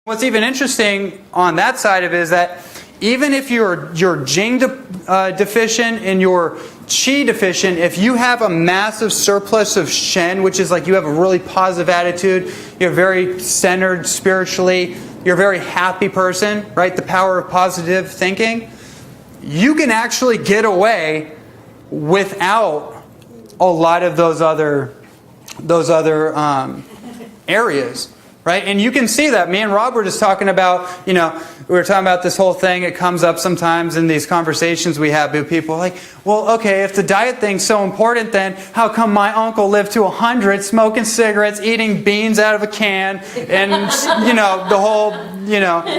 What's even interesting on that side of it is that even if you're Jing deficient and you're Qi deficient, if you have a massive surplus of Shen, which is like you have a really positive attitude, you're very centered spiritually, you're a very happy person, right? The power of positive thinking. You can actually get away without a lot of those other areas. Right? And you can see that. Me and Rob were just talking about, we were talking about this whole thing. It comes up sometimes in these conversations we have with people like, well, okay, if the diet thing's so important, then how come my uncle lived to 100 smoking cigarettes, eating beans out of a can, and, the whole,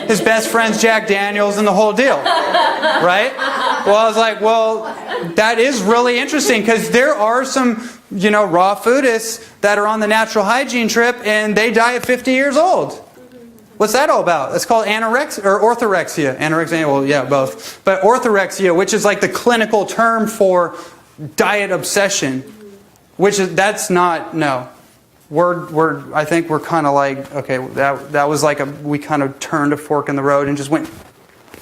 his best friend's Jack Daniels and the whole deal. Right? Well, I was like, well, that is really interesting because there are some raw foodists that are on the natural hygiene trip and they die at 50 years old. What's that all about? It's called anorexia or orthorexia. Anorexia, well, yeah, both. But orthorexia, which is like the clinical term for diet obsession, that's not, no. I think we're kind of like, okay, that was like we kind of turned a fork in the road and just went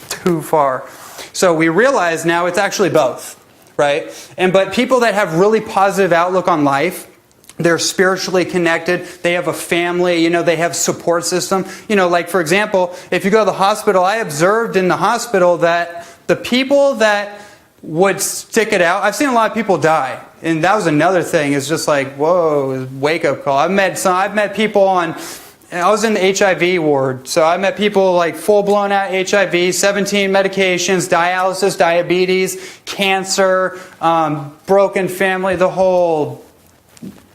too far. So we realize now it's actually both. Right? But people that have really positive outlook on life, they're spiritually connected, they have a family, they have support system. Like for example, if you go to the hospital, I observed in the hospital that the people that would stick it out, I've seen a lot of people die. And that was another thing, it's just like, whoa, wake up call. I've met people I was in the HIV ward, so I met people like full-blown out HIV, 17 medications, dialysis, diabetes, cancer, broken family, the whole,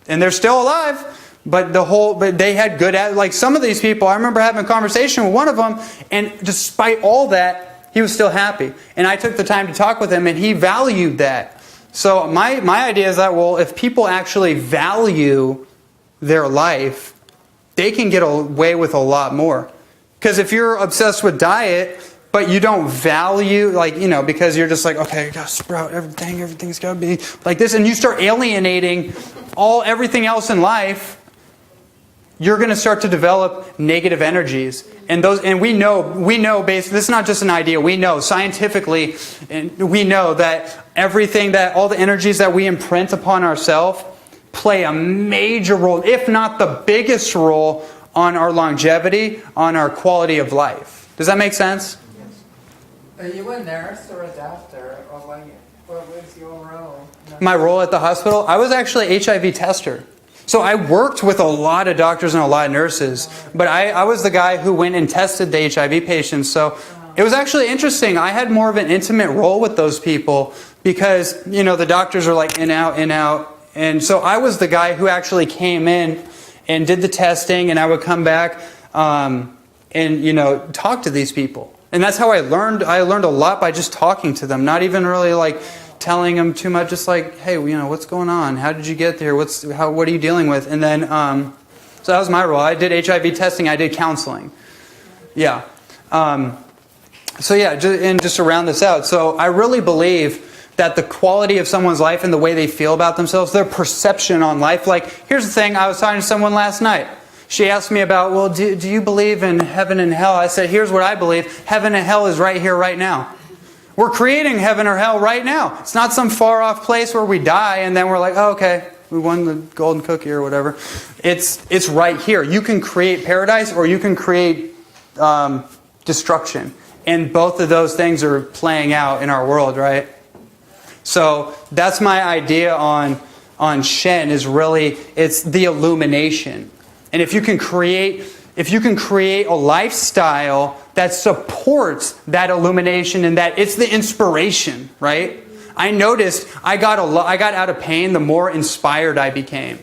and they're still alive, but they had good, like some of these people, I remember having a conversation with one of them, and despite all that, he was still happy. And I took the time to talk with him, and he valued that. So my idea is that, well, if people actually value their life, they can get away with a lot more. Because if you're obsessed with diet, but you don't value, because you're just like, okay, I gotta sprout everything's gotta be like this, and you start alienating everything else in life, you're gonna start to develop negative energies. And we know basically, this is not just an idea, we know scientifically, and we know that all the energies that we imprint upon ourselves play a major role, if not the biggest role, on our longevity, on our quality of life. Does that make sense? Yes. Are you a nurse or a doctor? Or what was your role? My role at the hospital? I was actually an HIV tester. So I worked with a lot of doctors and a lot of nurses. But I was the guy who went and tested the HIV patients. So it was actually interesting. I had more of an intimate role with those people because, the doctors are like in, out, in, out. And so I was the guy who actually came in and did the testing, and I would come back and talk to these people. And that's how I learned. I learned a lot by just talking to them, not even really like telling them too much. Just like, hey, what's going on? How did you get there? What are you dealing with? And then so that was my role. I did HIV testing. I did counseling. Yeah. Just to round this out. So I really believe that the quality of someone's life and the way they feel about themselves, their perception on life. Like, here's the thing, I was talking to someone last night. She asked me about, well, do you believe in heaven and hell? I said, here's what I believe. Heaven and hell is right here, right now. We're creating heaven or hell right now. It's not some far off place where we die and then we're like, oh, okay, we won the golden cookie or whatever. It's right here. You can create paradise or you can create destruction. And both of those things are playing out in our world, right? So that's my idea on Shen is really, it's the illumination. And if you can create a lifestyle that supports that illumination and that it's the inspiration, right? I noticed I got out of pain the more inspired I became.